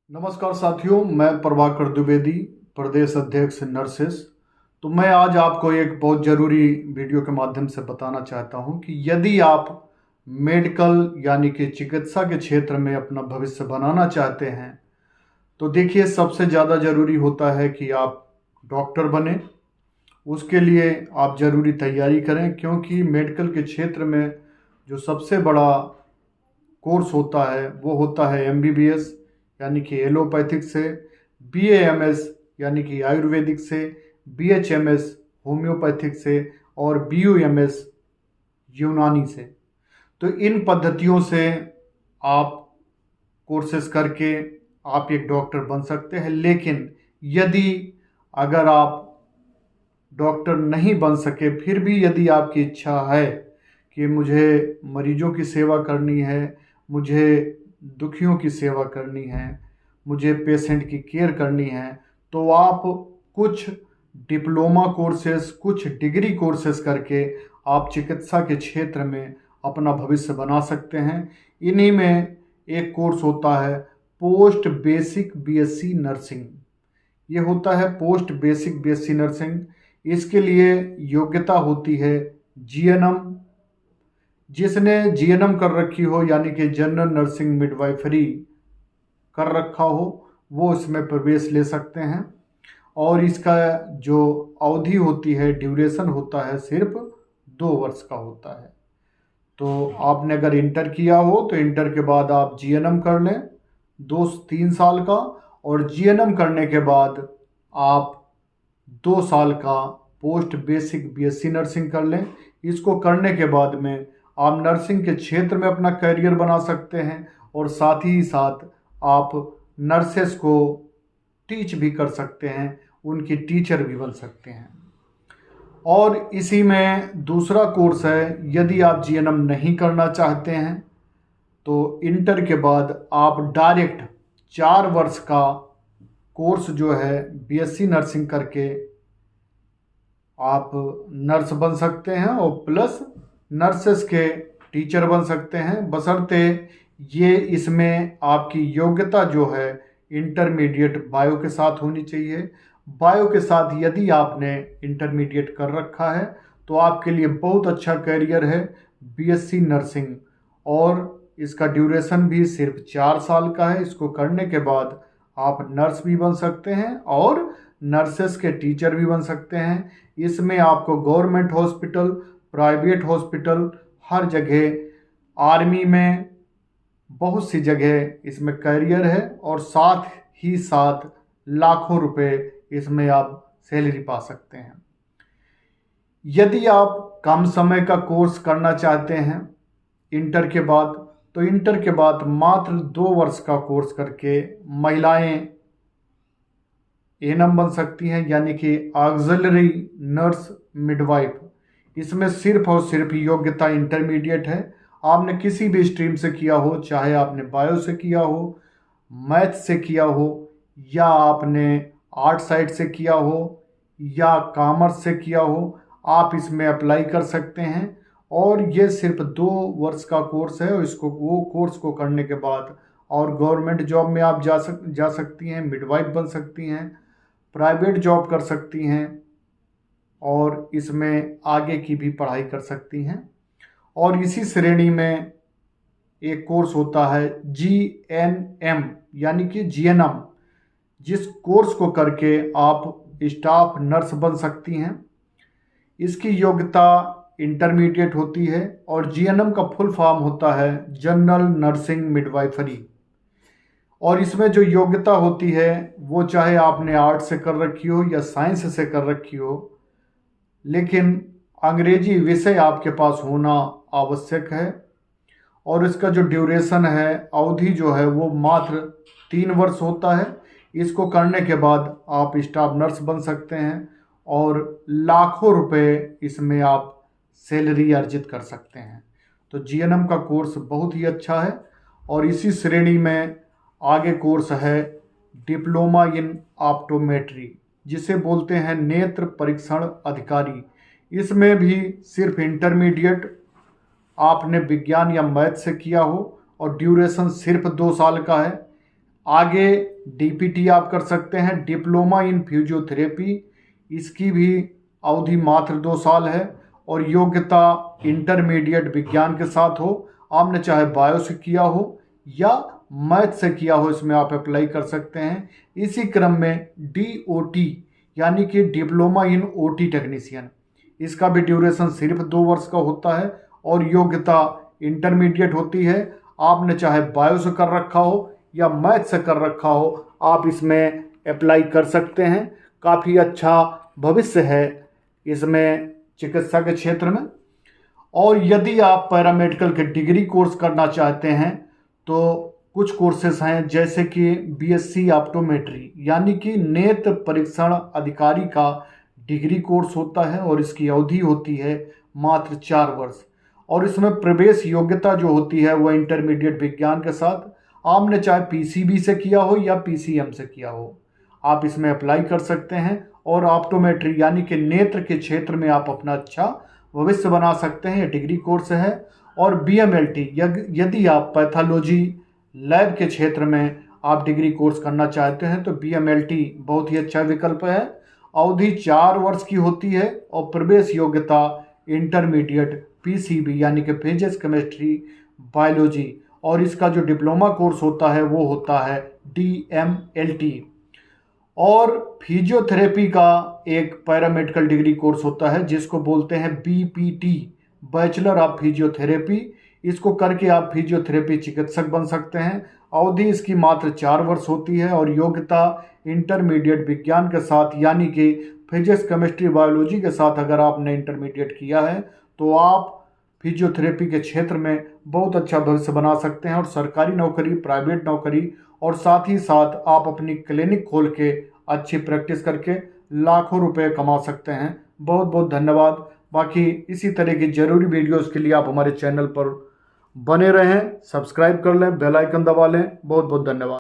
नमस्कार साथियों, मैं प्रभाकर द्विवेदी, प्रदेश अध्यक्ष नर्सेस। तो मैं आज आपको एक बहुत ज़रूरी वीडियो के माध्यम से बताना चाहता हूं कि यदि आप मेडिकल यानी कि चिकित्सा के क्षेत्र में अपना भविष्य बनाना चाहते हैं तो देखिए, सबसे ज़्यादा ज़रूरी होता है कि आप डॉक्टर बने। उसके लिए आप ज़रूरी तैयारी करें, क्योंकि मेडिकल के क्षेत्र में जो सबसे बड़ा कोर्स होता है वो होता है एमबीबीएस यानी कि एलोपैथिक से, बीएएमएस यानी कि आयुर्वेदिक से, बीएचएमएस होम्योपैथिक से और बीयूएमएस यूनानी से। तो इन पद्धतियों से आप कोर्सेज करके आप एक डॉक्टर बन सकते हैं। लेकिन यदि अगर आप डॉक्टर नहीं बन सके, फिर भी यदि आपकी इच्छा है कि मुझे मरीजों की सेवा करनी है, मुझे दुखियों की सेवा करनी है, मुझे पेशेंट की केयर करनी है, तो आप कुछ डिप्लोमा कोर्सेज, कुछ डिग्री कोर्सेज करके आप चिकित्सा के क्षेत्र में अपना भविष्य बना सकते हैं। इन्हीं में एक कोर्स होता है पोस्ट बेसिक बीएससी नर्सिंग। ये होता है पोस्ट बेसिक बीएससी नर्सिंग। इसके लिए योग्यता होती है जीएनएम। जिसने जीएनएम कर रखी हो यानी कि जनरल नर्सिंग मिडवाइफरी कर रखा हो, वो इसमें प्रवेश ले सकते हैं। और इसका जो अवधि होती है, ड्यूरेशन होता है, सिर्फ 2 वर्ष का होता है। तो आपने अगर इंटर किया हो तो इंटर के बाद आप जीएनएम कर लें 2-3 साल का, और जीएनएम करने के बाद आप 2 साल का पोस्ट बेसिक बीएससी नर्सिंग कर लें। इसको करने के बाद में आप नर्सिंग के क्षेत्र में अपना करियर बना सकते हैं, और साथ ही साथ आप नर्सेस को टीच भी कर सकते हैं, उनकी टीचर भी बन सकते हैं। और इसी में दूसरा कोर्स है, यदि आप जीएनएम नहीं करना चाहते हैं तो इंटर के बाद आप डायरेक्ट 4 वर्ष का कोर्स जो है बीएससी नर्सिंग करके आप नर्स बन सकते हैं, और प्लस नर्सेस के टीचर बन सकते हैं, बशर्ते ये इसमें आपकी योग्यता जो है इंटरमीडिएट बायो के साथ होनी चाहिए। बायो के साथ यदि आपने इंटरमीडिएट कर रखा है तो आपके लिए बहुत अच्छा करियर है बीएससी नर्सिंग। और इसका ड्यूरेशन भी सिर्फ 4 साल का है। इसको करने के बाद आप नर्स भी बन सकते हैं और नर्सेस के टीचर भी बन सकते हैं। इसमें आपको गवर्नमेंट हॉस्पिटल, प्राइवेट हॉस्पिटल, हर जगह, आर्मी में, बहुत सी जगह इसमें करियर है, और साथ ही साथ लाखों रुपए इसमें आप सैलरी पा सकते हैं। यदि आप कम समय का कोर्स करना चाहते हैं इंटर के बाद, तो इंटर के बाद मात्र 2 वर्ष का कोर्स करके महिलाएं एएनएम बन सकती हैं, यानी कि ऑक्सिलरी नर्स मिडवाइफ। इसमें सिर्फ और सिर्फ योग्यता इंटरमीडिएट है। आपने किसी भी स्ट्रीम से किया हो, चाहे आपने बायो से किया हो, मैथ से किया हो, या आपने आर्ट साइड से किया हो, या कॉमर्स से किया हो, आप इसमें अप्लाई कर सकते हैं। और ये सिर्फ 2 वर्ष का कोर्स है, और वो कोर्स को करने के बाद और गवर्नमेंट जॉब में आप जा सकती हैं, मिडवाइफ बन सकती हैं, प्राइवेट जॉब कर सकती हैं, और इसमें आगे की भी पढ़ाई कर सकती हैं। और इसी श्रेणी में एक कोर्स होता है जीएनएम यानी कि जीएनएम, जिस कोर्स को करके आप स्टाफ नर्स बन सकती हैं। इसकी योग्यता इंटरमीडिएट होती है, और जीएनएम का फुल फॉर्म होता है जनरल नर्सिंग मिडवाइफरी। और इसमें जो योग्यता होती है वो चाहे आपने आर्ट से कर रखी हो या साइंस से कर रखी हो, लेकिन अंग्रेजी विषय आपके पास होना आवश्यक है। और इसका जो ड्यूरेशन है, अवधि जो है, वो मात्र 3 वर्ष होता है। इसको करने के बाद आप स्टाफ नर्स बन सकते हैं, और लाखों रुपए इसमें आप सैलरी अर्जित कर सकते हैं। तो जीएनएम का कोर्स बहुत ही अच्छा है। और इसी श्रेणी में आगे कोर्स है डिप्लोमा इन ऑप्टोमेट्री, जिसे बोलते हैं नेत्र परीक्षण अधिकारी। इसमें भी सिर्फ इंटरमीडिएट आपने विज्ञान या मैथ से किया हो, और ड्यूरेशन सिर्फ 2 साल का है। आगे डीपीटी आप कर सकते हैं, डिप्लोमा इन फिजियोथेरेपी, इसकी भी अवधि मात्र 2 साल है और योग्यता इंटरमीडिएट विज्ञान के साथ हो। आपने चाहे बायो से किया हो या मैथ से किया हो, इसमें आप अप्लाई कर सकते हैं। इसी क्रम में डीओटी यानी कि डिप्लोमा इन ओटी टेक्नीशियन, इसका भी ड्यूरेशन सिर्फ 2 वर्ष का होता है और योग्यता इंटरमीडिएट होती है। आपने चाहे बायो से कर रखा हो या मैथ से कर रखा हो, आप इसमें अप्लाई कर सकते हैं। काफ़ी अच्छा भविष्य है इसमें चिकित्सा के क्षेत्र में। और यदि आप पैरामेडिकल के डिग्री कोर्स करना चाहते हैं तो कुछ कोर्सेस हैं, जैसे कि बीएससी ऑप्टोमेट्री यानी कि नेत्र परीक्षण अधिकारी का डिग्री कोर्स होता है और इसकी अवधि होती है मात्र 4 वर्ष और इसमें प्रवेश योग्यता जो होती है वह इंटरमीडिएट विज्ञान के साथ, आपने चाहे पीसीबी से किया हो या पीसीएम से किया हो, आप इसमें अप्लाई कर सकते हैं और ऑप्टोमेट्री यानी कि नेत्र के क्षेत्र में आप अपना अच्छा भविष्य बना सकते हैं। ये डिग्री कोर्स है। और बीएमएलटी यदि आप पैथोलॉजी लैब के क्षेत्र में आप डिग्री कोर्स करना चाहते हैं तो बीएमएलटी बहुत ही अच्छा विकल्प है। अवधि 4 वर्ष की होती है और प्रवेश योग्यता इंटरमीडिएट पीसीबी यानी कि फिजिक्स केमिस्ट्री बायोलॉजी, और इसका जो डिप्लोमा कोर्स होता है वो होता है डीएमएलटी। और फिजियोथेरेपी का एक पैरामेडिकल डिग्री कोर्स होता है जिसको बोलते हैं बीपीटी, बैचलर ऑफ फिजियोथेरेपी। इसको करके आप फिजियोथेरेपी चिकित्सक बन सकते हैं। अवधि इसकी मात्र 4 वर्ष होती है और योग्यता इंटरमीडिएट विज्ञान के साथ यानी कि फिजिक्स केमिस्ट्री बायोलॉजी के साथ अगर आपने इंटरमीडिएट किया है तो आप फिजियोथेरेपी के क्षेत्र में बहुत अच्छा भविष्य बना सकते हैं और सरकारी नौकरी, प्राइवेट नौकरी और साथ ही साथ आप अपनी क्लिनिक खोल के अच्छी प्रैक्टिस करके लाखों रुपए कमा सकते हैं। बहुत बहुत धन्यवाद। बाकी इसी तरह की ज़रूरी वीडियोस के लिए आप हमारे चैनल पर बने रहें, सब्सक्राइब कर लें, बेल आइकन दबा लें। बहुत बहुत धन्यवाद।